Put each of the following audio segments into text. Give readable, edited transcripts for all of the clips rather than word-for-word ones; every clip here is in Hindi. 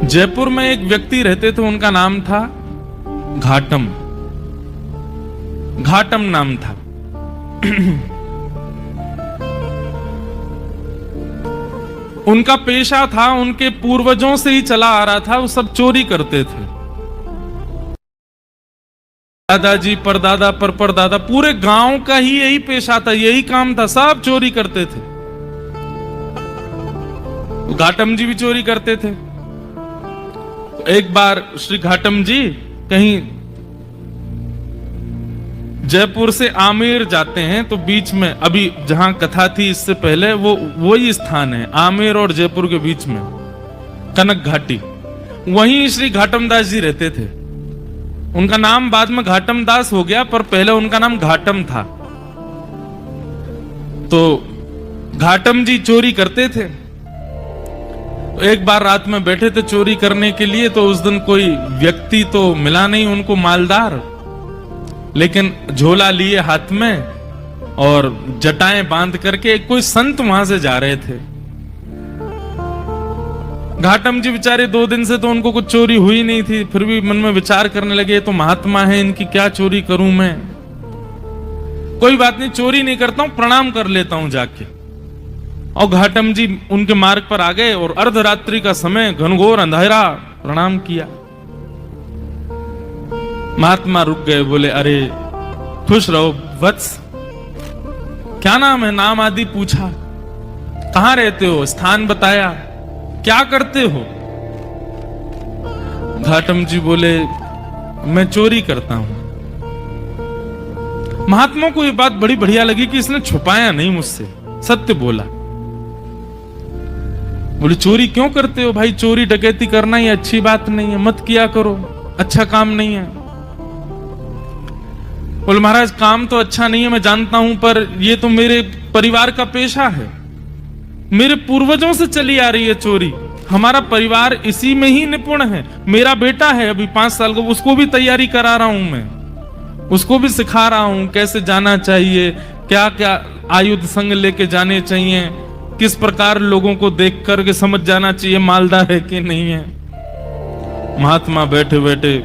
जयपुर में एक व्यक्ति रहते थे, उनका नाम था घाटम। घाटम नाम था। उनका पेशा था, उनके पूर्वजों से ही चला आ रहा था, वो सब चोरी करते थे। दादाजी, परदादा, परदादा, पूरे गांव का ही यही पेशा था, यही काम था, सब चोरी करते थे। घाटम जी भी चोरी करते थे। तो एक बार श्री घाटम जी कहीं जयपुर से आमेर जाते हैं, तो बीच में अभी जहां कथा थी इससे पहले वो वही स्थान है, आमेर और जयपुर के बीच में कनक घाटी, वहीं श्री घाटम दास जी रहते थे। उनका नाम बाद में घाटम दास हो गया, पर पहले उनका नाम घाटम था। तो घाटम जी चोरी करते थे। तो एक बार रात में बैठे थे चोरी करने के लिए, तो उस दिन कोई व्यक्ति तो मिला नहीं उनको मालदार, लेकिन झोला लिए हाथ में और जटाएं बांध करके कोई संत वहां से जा रहे थे। घाटम जी बेचारे 2 दिन से तो उनको कुछ चोरी हुई नहीं थी, फिर भी मन में विचार करने लगे, तो महात्मा है, इनकी क्या चोरी करूं मैं, कोई बात नहीं, चोरी नहीं करता हूं, प्रणाम कर लेता हूं जाके। और घाटम जी उनके मार्ग पर आ गए और अर्धरात्रि का समय, घनघोर अंधेरा, प्रणाम किया। महात्मा रुक गए, बोले अरे खुश रहो वत्स, क्या नाम है, नाम आदि पूछा, कहां रहते हो, स्थान बताया, क्या करते हो। घाटम जी बोले मैं चोरी करता हूं। महात्मा को यह बात बड़ी बढ़िया लगी कि इसने छुपाया नहीं मुझसे, सत्य बोला। बोले चोरी क्यों करते हो भाई, चोरी डकैती करना ये अच्छी बात नहीं है, मत किया करो, अच्छा काम नहीं है। बोले महाराज काम तो अच्छा नहीं है मैं जानता हूं, पर ये तो मेरे परिवार का पेशा है, मेरे पूर्वजों से चली आ रही है चोरी, हमारा परिवार इसी में ही निपुण है। मेरा बेटा है अभी 5 साल का, उसको भी तैयारी करा रहा हूं मैं, उसको भी सिखा रहा हूं कैसे जाना चाहिए, क्या क्या आयुध संग लेके जाने चाहिए, किस प्रकार लोगों को देख करके समझ जाना चाहिए मालदार है कि नहीं है। महात्मा बैठे बैठे,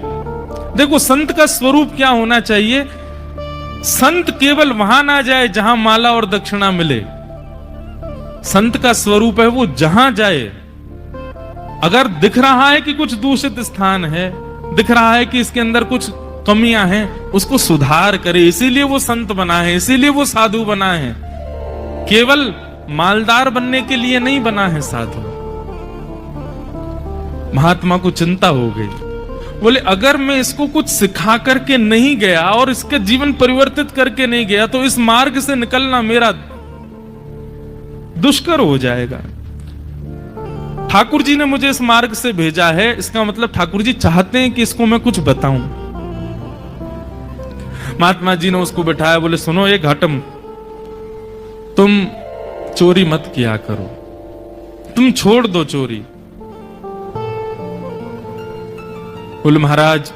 देखो संत का स्वरूप क्या होना चाहिए, संत केवल वहां ना जाए जहां माला और दक्षिणा मिले। संत का स्वरूप है वो जहां जाए, अगर दिख रहा है कि कुछ दूषित स्थान है, दिख रहा है कि इसके अंदर कुछ कमियां हैं, उसको सुधार करे। इसीलिए वो संत बना है, इसीलिए वो साधु बना है, केवल मालदार बनने के लिए नहीं बना है साधु। महात्मा को चिंता हो गई, बोले अगर मैं इसको कुछ सिखा करके नहीं गया और इसका जीवन परिवर्तित करके नहीं गया, तो इस मार्ग से निकलना मेरा दुष्कर हो जाएगा। ठाकुर जी ने मुझे इस मार्ग से भेजा है, इसका मतलब ठाकुर जी चाहते हैं कि इसको मैं कुछ बताऊं। महात्मा जी ने उसको बिठाया, बोले सुनो ये घाटम, तुम चोरी मत किया करो, तुम छोड़ दो चोरी। बोले महाराज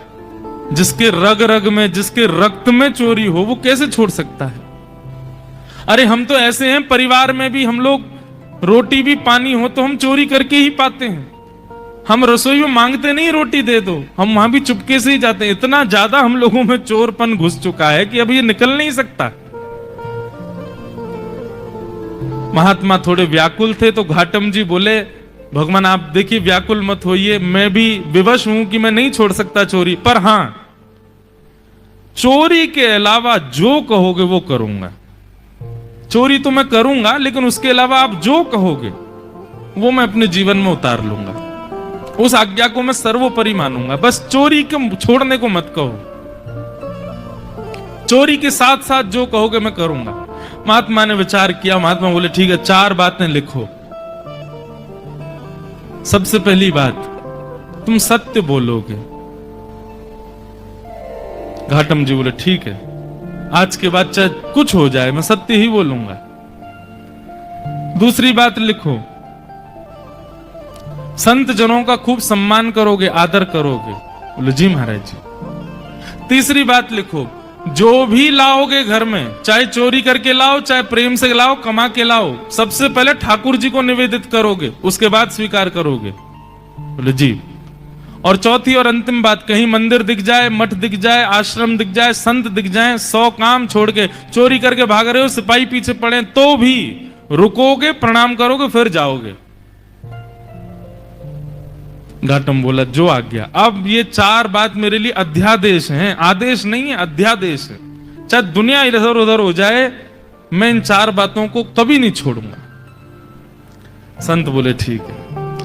जिसके रग रग में, जिसके रक्त में चोरी हो वो कैसे छोड़ सकता है। अरे हम तो ऐसे हैं, परिवार में भी हम लोग रोटी भी पानी हो तो हम चोरी करके ही पाते हैं, हम रसोई में मांगते नहीं रोटी दे दो, हम वहां भी चुपके से ही जाते हैं। इतना ज्यादा हम लोगों में चोरपन घुस चुका है कि अब ये निकल नहीं सकता। महात्मा थोड़े व्याकुल थे, तो घाटम जी बोले भगवान आप देखिए व्याकुल मत होइए, मैं भी विवश हूं कि मैं नहीं छोड़ सकता चोरी, पर हां चोरी के अलावा जो कहोगे वो करूंगा। चोरी तो मैं करूंगा, लेकिन उसके अलावा आप जो कहोगे वो मैं अपने जीवन में उतार लूंगा, उस आज्ञा को मैं सर्वोपरि मानूंगा, बस चोरी को छोड़ने को मत कहो, चोरी के साथ साथ जो कहोगे मैं करूंगा। महात्मा ने विचार किया, महात्मा बोले ठीक है 4 बातें लिखो। सबसे पहली बात, तुम सत्य बोलोगे। घाटम जी बोले ठीक है, आज के बाद चाहे कुछ हो जाए मैं सत्य ही बोलूंगा। दूसरी बात लिखो, संत जनों का खूब सम्मान करोगे, आदर करोगे। बोले जी महाराज जी। तीसरी बात लिखो, जो भी लाओगे घर में, चाहे चोरी करके लाओ, चाहे प्रेम से लाओ, कमा के लाओ, सबसे पहले ठाकुर जी को निवेदित करोगे, उसके बाद स्वीकार करोगे। बोले जी। और चौथी और अंतिम बात, कहीं मंदिर दिख जाए, मठ दिख जाए, आश्रम दिख जाए, संत दिख जाए, 100 काम छोड़ के चोरी करके भाग रहे हो, सिपाही पीछे पड़े तो भी रुकोगे, प्रणाम करोगे, फिर जाओगे। घाटम बोला जो आज्ञा। अब ये 4 बात मेरे लिए अध्यादेश हैं, आदेश नहीं है, अध्यादेश है। चाहे दुनिया इधर उधर हो जाए, मैं इन 4 बातों को कभी नहीं छोड़ूंगा। संत बोले ठीक है।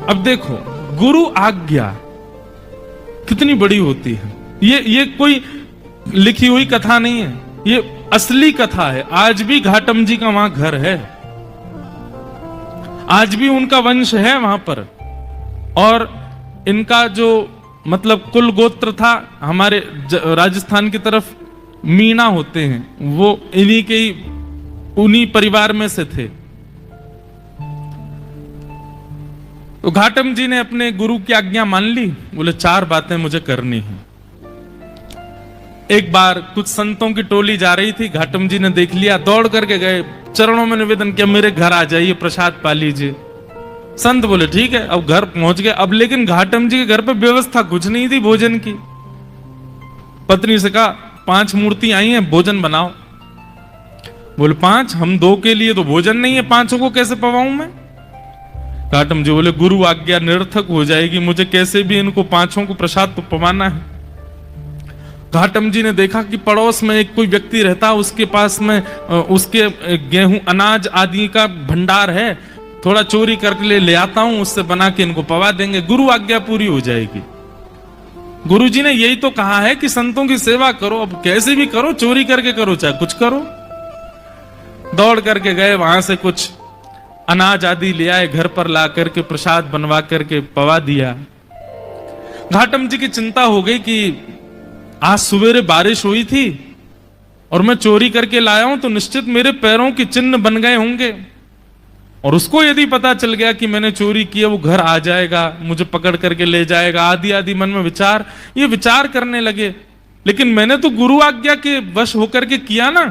अब देखो, गुरु आज्ञा कितनी बड़ी होती है। ये कोई लिखी हुई कथा नहीं है, ये असली कथा है। आज भी घाटम जी का वहां घर है, आज भी उनका वंश है वहां पर। और इनका जो मतलब कुल गोत्र था, हमारे राजस्थान की तरफ मीणा होते हैं, वो इन्हीं के ही, उन्हीं परिवार में से थे। तो घाटम जी ने अपने गुरु की आज्ञा मान ली, बोले 4 बातें मुझे करनी है। एक बार कुछ संतों की टोली जा रही थी, घाटम जी ने देख लिया, दौड़ करके गए, चरणों में निवेदन किया, मेरे घर आ जाइए, प्रसाद पा लीजिए। संत बोले ठीक है। अब घर पहुंच गए। अब लेकिन घाटम जी के घर पे व्यवस्था कुछ नहीं थी भोजन की। पत्नी से कहा 5 मूर्ति आई हैं, भोजन बनाओ। बोले 5? हम 2 के लिए तो भोजन नहीं है, 5 को कैसे पवाऊं मैं? घाटम जी बोले गुरु आज्ञा निरर्थक हो जाएगी, मुझे कैसे भी इनको 5 को प्रसाद तो पवाना है। घाटम जी ने देखा कि पड़ोस में एक कोई व्यक्ति रहता, उसके पास में उसके गेहूं अनाज आदि का भंडार है, थोड़ा चोरी करके ले आता हूं, उससे बना के इनको पवा देंगे, गुरु आज्ञा पूरी हो जाएगी। गुरु जी ने यही तो कहा है कि संतों की सेवा करो, अब कैसे भी करो, चोरी करके करो, चाहे कुछ करो। दौड़ करके गए, वहां से कुछ अनाज आदि ले आए, घर पर ला करके प्रसाद बनवा करके पवा दिया। घाटम जी की चिंता हो गई कि आज सवेरे बारिश हुई थी और मैं चोरी करके लाया हूं, तो निश्चित मेरे पैरों के चिन्ह बन गए होंगे, और उसको यदि पता चल गया कि मैंने चोरी किया, वो घर आ जाएगा, मुझे पकड़ करके ले जाएगा, आदि आदि मन में ये विचार करने लगे। लेकिन मैंने तो गुरु आज्ञा के वश होकर के किया ना।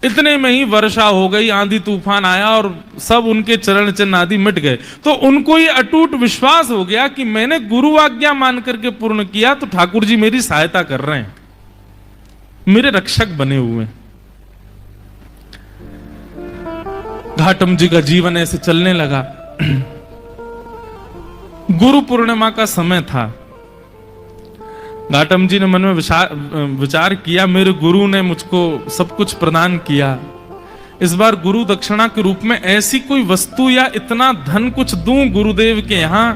इतने में ही वर्षा हो गई, आंधी तूफान आया और सब उनके चरण चिन्ह आदि मिट गए। तो उनको ये अटूट विश्वास हो गया कि मैंने गुरु आज्ञा मान करके पूर्ण किया, तो ठाकुर जी मेरी सहायता कर रहे हैं, मेरे रक्षक बने हुए हैं। घाटम जी का जीवन ऐसे चलने लगा। गुरु पूर्णिमा का समय था। घाटम जी ने मन में विचार किया, मेरे गुरु ने मुझको सब कुछ प्रदान किया, इस बार गुरु दक्षिणा के रूप में ऐसी कोई वस्तु या इतना धन कुछ दूं गुरुदेव के यहां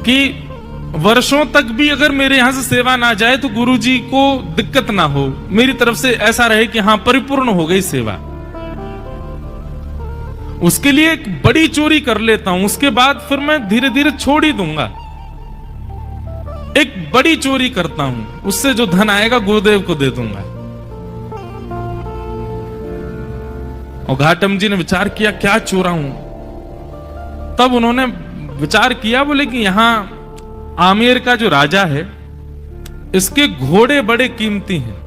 कि वर्षों तक भी अगर मेरे यहां से सेवा ना जाए तो गुरु जी को दिक्कत ना हो, मेरी तरफ से ऐसा रहे कि हाँ परिपूर्ण हो गई सेवा। उसके लिए एक बड़ी चोरी कर लेता हूं, उसके बाद फिर मैं धीरे धीरे छोड़ ही दूंगा। एक बड़ी चोरी करता हूं, उससे जो धन आएगा गुरुदेव को दे दूंगा। और घाटम जी ने विचार किया क्या चोराऊं। तब उन्होंने विचार किया, बोले कि यहां आमेर का जो राजा है, इसके घोड़े बड़े कीमती हैं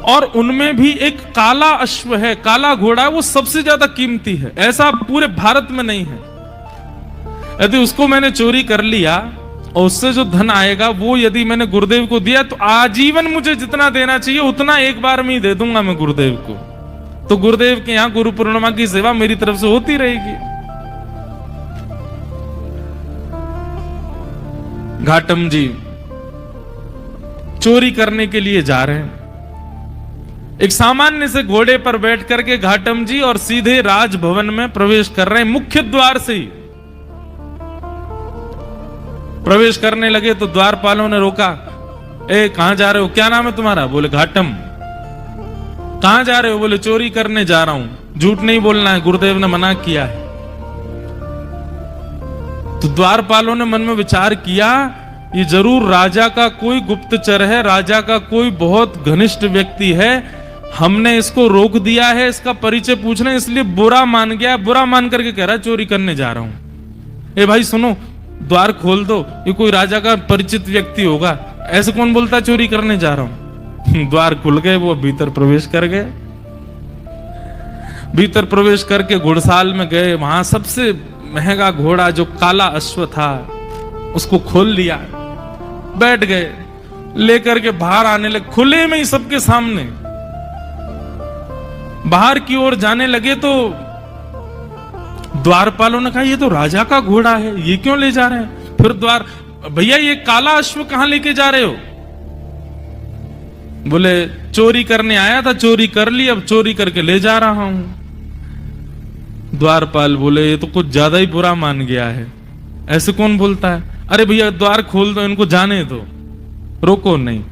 और उनमें भी एक काला अश्व है, काला घोड़ा है, वो सबसे ज्यादा कीमती है, ऐसा पूरे भारत में नहीं है। यदि उसको मैंने चोरी कर लिया और उससे जो धन आएगा वो यदि मैंने गुरुदेव को दिया तो आजीवन मुझे जितना देना चाहिए उतना एक बार में ही दे दूंगा मैं गुरुदेव को। तो गुरुदेव के यहां गुरु पूर्णिमा की सेवा मेरी तरफ से होती रहेगी। घाटम जी चोरी करने के लिए जा रहे हैं। एक सामान्य से घोड़े पर बैठ करके घाटम जी और सीधे राजभवन में प्रवेश कर रहे हैं। मुख्य द्वार से ही प्रवेश करने लगे तो द्वारपालों ने रोका, ए कहां जा रहे हो, क्या नाम है तुम्हारा? बोले घाटम। कहां जा रहे हो? बोले चोरी करने जा रहा हूं। झूठ नहीं बोलना है, गुरुदेव ने मना किया है। तो द्वारपालों ने मन में विचार किया, ये जरूर राजा का कोई गुप्तचर है, राजा का कोई बहुत घनिष्ठ व्यक्ति है, हमने इसको रोक दिया है, इसका परिचय पूछना, इसलिए बुरा मान गया, बुरा मान करके कह रहा चोरी करने जा रहा हूं। ए भाई सुनो, द्वार खोल दो, ये कोई राजा का परिचित व्यक्ति होगा, ऐसे कौन बोलता चोरी करने जा रहा हूं। द्वार खुल गए, वो भीतर प्रवेश कर गए। भीतर प्रवेश करके घुड़साल में गए, वहां सबसे महंगा घोड़ा जो काला अश्व था उसको खोल लिया, बैठ गए, लेकर के बाहर आने लगे, खुले में ही सबके सामने बाहर की ओर जाने लगे तो द्वारपालों ने कहा ये तो राजा का घोड़ा है, ये क्यों ले जा रहे हैं? फिर भैया ये काला अश्व कहां लेके जा रहे हो? बोले चोरी करने आया था, चोरी कर ली, अब चोरी करके ले जा रहा हूं। द्वारपाल बोले ये तो कुछ ज्यादा ही बुरा मान गया है, ऐसे कौन बोलता है? अरे भैया द्वार खोल दो, इनको जाने दो, रोको नहीं।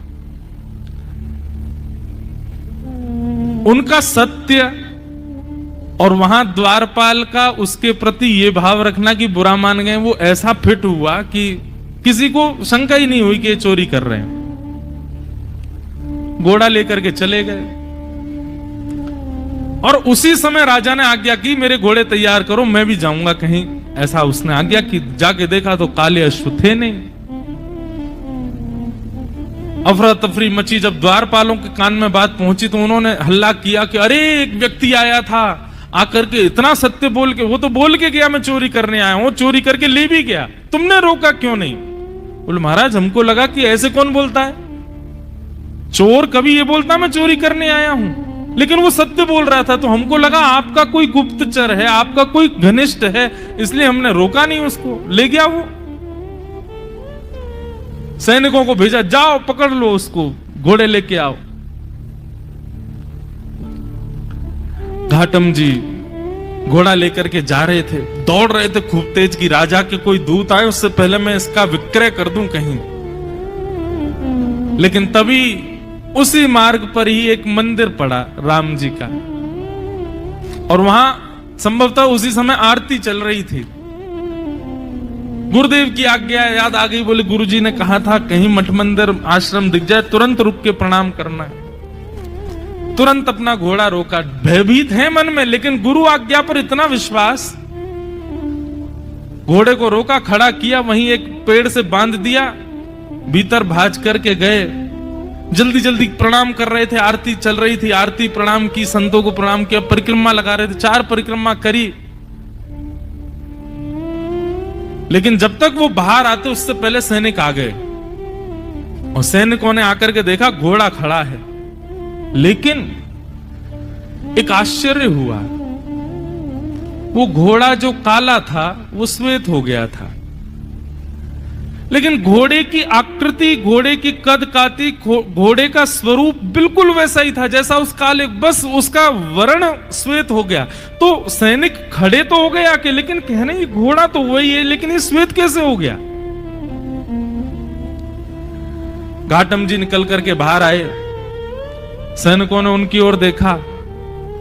उनका सत्य और वहां द्वारपाल का उसके प्रति ये भाव रखना कि बुरा मान गए, वो ऐसा फिट हुआ कि किसी को शंका ही नहीं हुई कि ये चोरी कर रहे हैं। घोड़ा लेकर के चले गए और उसी समय राजा ने आज्ञा की मेरे घोड़े तैयार करो, मैं भी जाऊंगा कहीं। ऐसा उसने आज्ञा की। जाके देखा तो काले अश्व थे नहीं। अफरा तफरी मची। जब द्वारपालों के कान में बात पहुंची तो उन्होंने हल्ला किया कि अरे एक व्यक्ति आया था, आकर के इतना सत्य बोल के, वो तो बोल के गया मैं चोरी करने आया हूं, चोरी करके ले भी गया, तुमने रोका क्यों नहीं? बोले महाराज हमको लगा कि ऐसे कौन बोलता है, चोर कभी ये बोलता मैं चोरी करने आया हूं, लेकिन वो सत्य बोल रहा था तो हमको लगा आपका कोई गुप्तचर है, आपका कोई घनिष्ठ है, इसलिए हमने रोका नहीं उसको, ले गया वो। सैनिकों को भेजा, जाओ पकड़ लो उसको, घोड़े लेके आओ। घाटम जी घोड़ा लेकर के जा रहे थे, दौड़ रहे थे खूब तेज की राजा के कोई दूत आए उससे पहले मैं इसका विक्रय कर दूं कहीं। लेकिन तभी उसी मार्ग पर ही एक मंदिर पड़ा राम जी का, और वहां संभवतः उसी समय आरती चल रही थी। गुरुदेव की आज्ञा याद आ गई। बोले गुरुजी ने कहा था कहीं मठ मंदिर आश्रम दिख जाए तुरंत रुक के प्रणाम करना है। तुरंत अपना घोड़ा रोका। भयभीत है मन में, लेकिन गुरु आज्ञा पर इतना विश्वास। घोड़े को रोका, खड़ा किया, वहीं एक पेड़ से बांध दिया, भीतर भाज करके गए। जल्दी जल्दी प्रणाम कर रहे थे, आरती चल रही थी, आरती प्रणाम की, संतों को प्रणाम किया, परिक्रमा लगा रहे थे, 4 परिक्रमा करी। लेकिन जब तक वो बाहर आते उससे पहले सैनिक आ गए, और सैनिकों ने आकर के देखा घोड़ा खड़ा है, लेकिन एक आश्चर्य हुआ, वो घोड़ा जो काला था वो श्वेत हो गया था, लेकिन घोड़े की आकृति, घोड़े की कद काठी, घोड़े का स्वरूप बिल्कुल वैसा ही था जैसा उस काले, बस उसका वर्ण श्वेत हो गया। तो सैनिक खड़े तो हो गए आके, लेकिन कहने ये घोड़ा तो वही है, लेकिन ये श्वेत कैसे हो गया? घाटम जी निकल करके बाहर आए, सैनिकों ने उनकी ओर देखा,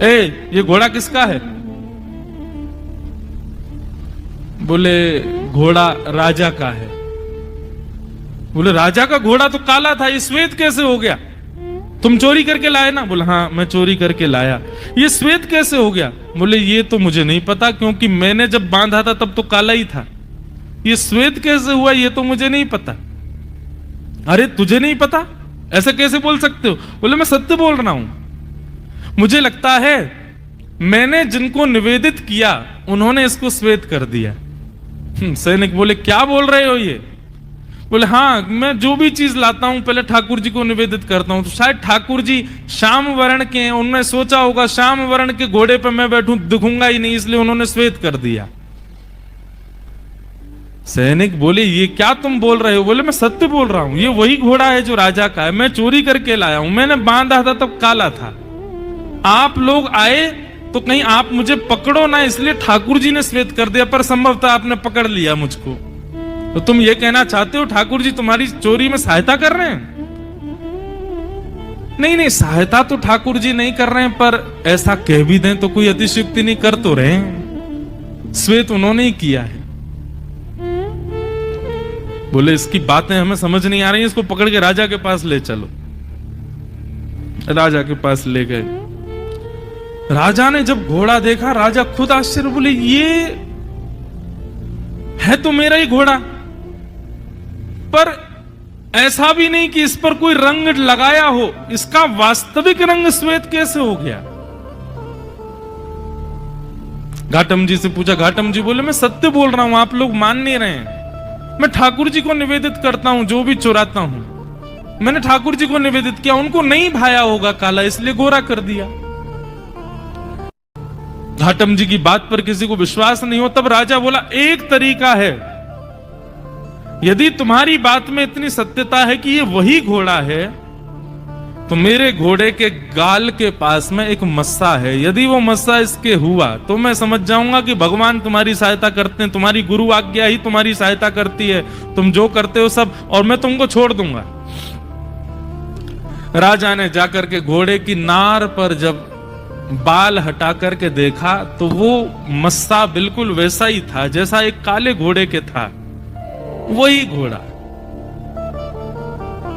ये घोड़ा किसका है? बोले घोड़ा राजा का है। बोले राजा का घोड़ा तो काला था, ये श्वेत कैसे हो गया? तुम चोरी करके लाए ना? बोले हाँ मैं चोरी करके लाया। ये श्वेत कैसे हो गया? बोले ये तो मुझे नहीं पता, क्योंकि मैंने जब बांधा था तब तो काला ही था। ये श्वेत कैसे हुआ ये तो मुझे नहीं पता। अरे तुझे नहीं पता, ऐसा कैसे बोल सकते हो? बोले मैं सत्य बोल रहा हूं, मुझे लगता है मैंने जिनको निवेदित किया उन्होंने इसको श्वेत कर दिया। सैनिक बोले क्या बोल रहे हो ये? बोले हाँ मैं जो भी चीज लाता हूं पहले ठाकुर जी को निवेदित करता हूं, तो शायद ठाकुर जी श्याम वर्ण के हैं, उन्होंने सोचा होगा श्याम वर्ण के घोड़े पर मैं बैठूं दिखूंगा ही नहीं, इसलिए उन्होंने श्वेत कर दिया। सैनिक बोले ये क्या तुम बोल रहे हो? बोले मैं सत्य बोल रहा हूं, ये वही घोड़ा है जो राजा का है, मैं चोरी करके लाया हूं, मैंने बांधा था तब काला था, आप लोग आए तो कहीं आप मुझे पकड़ो ना, इसलिए ठाकुर जी ने श्वेत कर दिया, पर संभवतः आपने पकड़ लिया मुझको। तो तुम ये कहना चाहते हो ठाकुर जी तुम्हारी चोरी में सहायता कर रहे हैं? नहीं नहीं, सहायता तो ठाकुर जी नहीं कर रहे हैं, पर ऐसा कह भी दें तो कोई अतिशयोक्ति नहीं कर तो रहे हैं, श्वेत उन्होंने ही किया है। बोले इसकी बातें हमें समझ नहीं आ रही, इसको पकड़ के राजा के पास ले चलो। राजा के पास ले गए। राजा ने जब घोड़ा देखा, राजा खुद आश्चर्य, बोले ये है तो मेरा ही घोड़ा, पर ऐसा भी नहीं कि इस पर कोई रंग लगाया हो, इसका वास्तविक रंग श्वेत कैसे हो गया? घाटम जी से पूछा, घाटम जी बोले मैं सत्य बोल रहा हूं, आप लोग मान नहीं रहे हैं, मैं ठाकुर जी को निवेदित करता हूं जो भी चुराता हूं। मैंने ठाकुर जी को निवेदित किया, उनको नहीं भाया होगा काला, इसलिए गोरा कर दिया। घाटम जी की बात पर किसी को विश्वास नहीं हो। तब राजा बोला, एक तरीका है, यदि तुम्हारी बात में इतनी सत्यता है कि ये वही घोड़ा है, तो मेरे घोड़े के गाल के पास में एक मस्सा है, यदि वो मस्सा इसके हुआ तो मैं समझ जाऊंगा कि भगवान तुम्हारी सहायता करते हैं, तुम्हारी गुरु आज्ञा ही तुम्हारी सहायता करती है, तुम जो करते हो सब, और मैं तुमको छोड़ दूंगा। राजा ने जाकर के घोड़े की नार पर जब बाल हटा करके देखा तो वो मस्सा बिल्कुल वैसा ही था जैसा एक काले घोड़े के था, वही घोड़ा।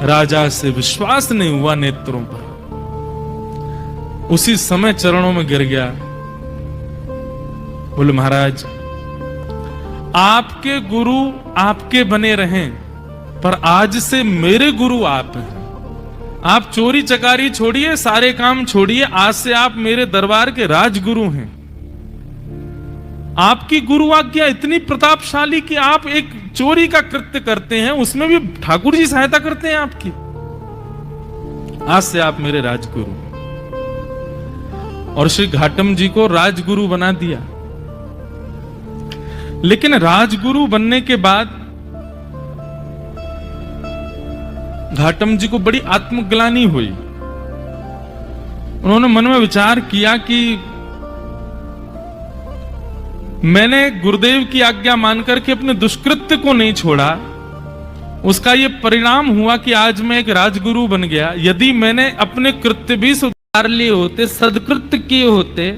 राजा से विश्वास नहीं हुआ नेत्रों पर, उसी समय चरणों में गिर गया। बोले, महाराज आपके गुरु आपके बने रहें, पर आज से मेरे गुरु आप हैं। आप चोरी चकारी छोड़िए, सारे काम छोड़िए, आज से आप मेरे दरबार के राजगुरु हैं। आपकी गुरु आज्ञा इतनी प्रतापशाली कि आप एक चोरी का कृत्य करते हैं, उसमें भी ठाकुर जी सहायता करते हैं आपकी। आज से आप मेरे राजगुरु। और श्री घाटम जी को राजगुरु बना दिया। लेकिन राजगुरु बनने के बाद घाटम जी को बड़ी आत्मग्लानि हुई। उन्होंने मन में विचार किया कि मैंने गुरुदेव की आज्ञा मानकर के अपने दुष्कृत्य को नहीं छोड़ा, उसका यह परिणाम हुआ कि आज मैं एक राजगुरु बन गया। यदि मैंने अपने कृत्य भी सुधार लिए होते, सदकृत्य किए होते,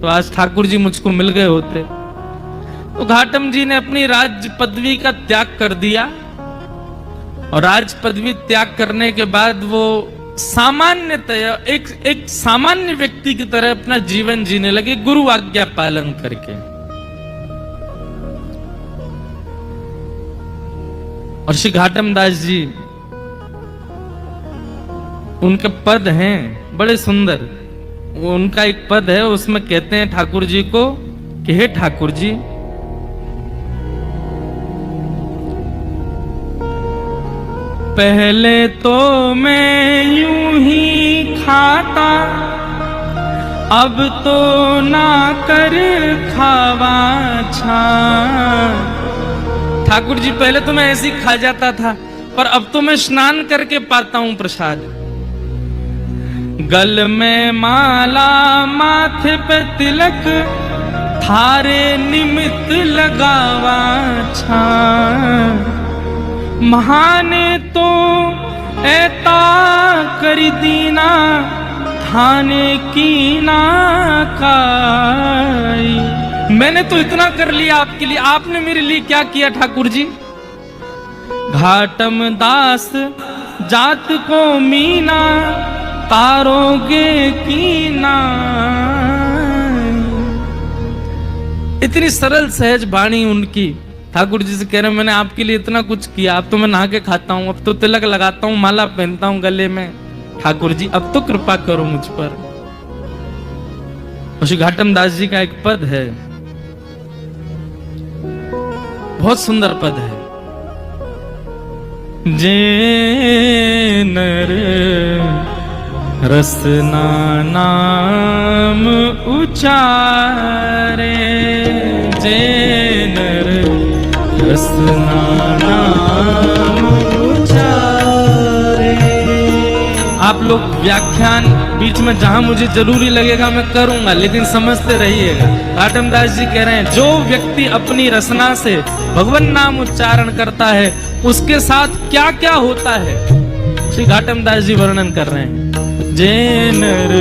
तो आज ठाकुर जी मुझको मिल गए होते। तो घाटम जी ने अपनी राज पदवी का त्याग कर दिया, और राज पदवी त्याग करने के बाद वो सामान्यतया एक सामान्य व्यक्ति की तरह अपना जीवन जीने लगे, गुरु आज्ञा पालन करके। और श्री घाटम दास जी, उनके पद हैं बड़े सुंदर। उनका एक पद है, उसमें कहते हैं ठाकुर जी को कि हे ठाकुर जी, पहले तो मैं यूं ही खाता, अब तो ना कर खावा छा। ठाकुर जी, पहले तो मैं ऐसे ही खा जाता था, पर अब तो मैं स्नान करके पाता हूं प्रसाद। गल में माला, माथे पे तिलक, थारे निमित्त लगावा छा। महाने तो ऐता करी दीना, थाने की ना काई। मैंने तो इतना कर लिया आपके लिए, आपने मेरे लिए क्या किया ठाकुर जी? घाटम दास जात को मीना, तारोगे की ना। इतनी सरल सहज वाणी उनकी। ठाकुर जी से कह रहे हैं, मैंने आपके लिए इतना कुछ किया, अब तो मैं नहा के खाता हूं, अब तो तिलक लगाता हूं, माला पहनता हूं गले में। ठाकुर जी, अब तो कृपा करो मुझ पर। श्री घाटम दास जी का एक पद है, बहुत सुंदर पद है। जे नर रसना नाम उचारे, जे नर रसना नाम उचारे। आप लोग व्याख्यान बीच में जहां मुझे जरूरी लगेगा मैं करूंगा, लेकिन समझते रहिएगा। घाटम दास जी कह रहे हैं, जो व्यक्ति अपनी रसना से भगवान नाम उच्चारण करता है, उसके साथ क्या क्या होता है, श्री घाटम दास जी वर्णन कर रहे हैं। जे नर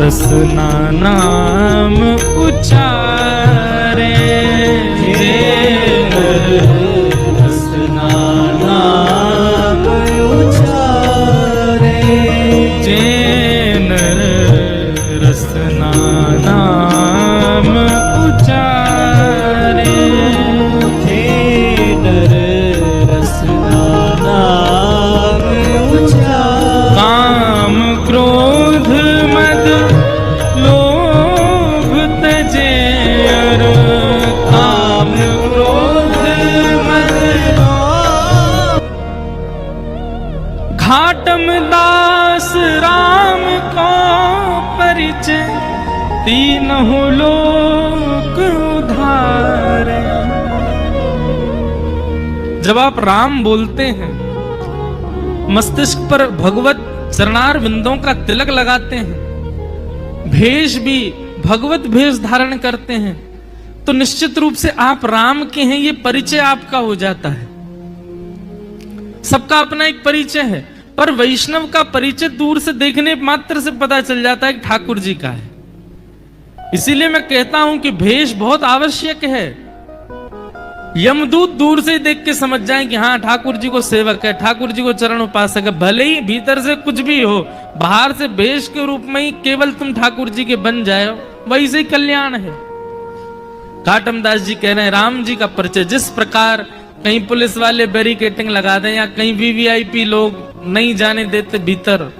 रसना नाम उच्चारे, जे नर रसना नाम उच्चारे, जे नर रसना नाम उच्चारे, जे नर रसना नाम उच्चारे। काम क्रोध मद लोभ तजे, और तीनों लोक उधारे। जब आप राम बोलते हैं, मस्तिष्क पर भगवत चरणार बिंदों का तिलक लगाते हैं, भेष भी भगवत भेष धारण करते हैं, तो निश्चित रूप से आप राम के हैं, ये परिचय आपका हो जाता है। सबका अपना एक परिचय है, पर वैष्णव का परिचय दूर से देखने मात्र से पता चल जाता है कि ठाकुर जी का है। इसीलिए मैं कहता हूं कि भेष बहुत आवश्यक है। यमदूत दूर से ही देख के समझ जाए कि हाँ ठाकुर जी को सेवक है, ठाकुर जी को चरण उपासक है, भले ही भीतर से कुछ भी हो, बाहर से भेष के रूप में ही केवल तुम ठाकुर जी के बन जाए, वही से कल्याण है। घाटम दास जी कह रहे हैं, राम जी का परिचय जिस प्रकार कहीं पुलिस वाले बैरिकेटिंग लगा दें या कहीं वीवीआईपी लोग नहीं जाने देते भीतर,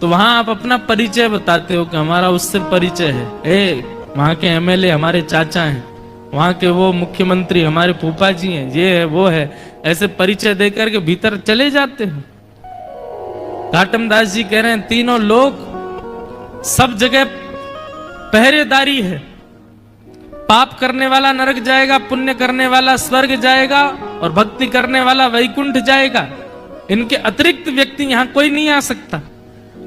तो वहां आप अपना परिचय बताते हो कि हमारा उससे परिचय है। वहां के एमएलए हमारे चाचा हैं, वहां के वो मुख्यमंत्री हमारे फूफा जी हैं, ये है वो है, ऐसे परिचय देकर के भीतर चले जाते हो। घाटम दास जी कह रहे हैं, तीनों लोग सब जगह पहरेदारी है। पाप करने वाला नरक जाएगा, पुण्य करने वाला स्वर्ग जाएगा और भक्ति करने वाला वैकुंठ जाएगा। इनके अतिरिक्त व्यक्ति यहां कोई नहीं आ सकता।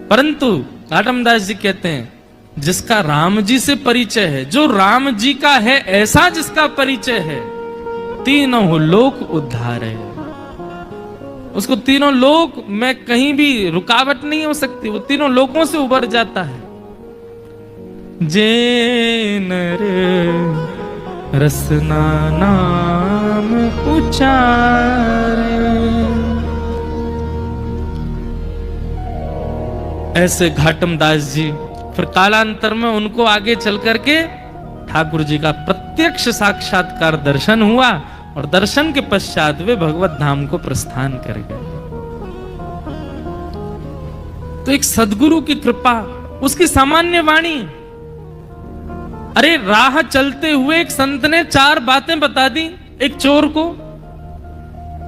परंतु घाटम दास जी कहते हैं, जिसका राम जी से परिचय है, जो राम जी का है ऐसा जिसका परिचय है, तीनों लोक उद्धार है। उसको तीनों लोक में कहीं भी रुकावट नहीं हो सकती, वो तीनों लोकों से उबर जाता है। जे नर रसना नाम उचारे, ऐसे घाटम दास जी फिर कालांतर में उनको आगे चल करके ठाकुर जी का प्रत्यक्ष साक्षात्कार दर्शन हुआ और दर्शन के पश्चात वे भगवत धाम को प्रस्थान कर गए। तो एक सदगुरु की कृपा, उसकी सामान्य वाणी। अरे राह चलते हुए एक संत ने 4 बातें बता दी एक चोर को,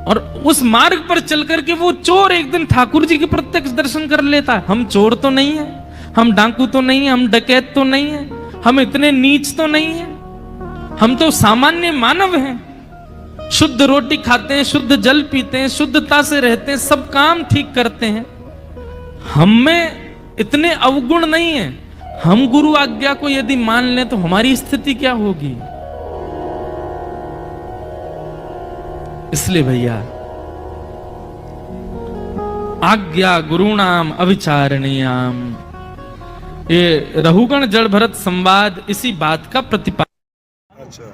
और उस मार्ग पर चल करके वो चोर एक दिन ठाकुर जी के प्रत्यक्ष दर्शन कर लेता है। हम चोर तो नहीं है, हम डाकू तो नहीं है, हम डकैत तो नहीं है, हम इतने नीच तो नहीं है, हम तो सामान्य मानव हैं। शुद्ध रोटी खाते हैं, शुद्ध जल पीते हैं, शुद्धता से रहते हैं, सब काम ठीक करते हैं। हम में इतने अवगुण नहीं है। हम गुरु आज्ञा को यदि मान लें तो हमारी स्थिति क्या होगी। इसलिए भैया, आज्ञा गुरुणाम अविचारणीयाम, ये रहुगण जड़ भरत संवाद इसी बात का प्रतिपादन। अच्छा।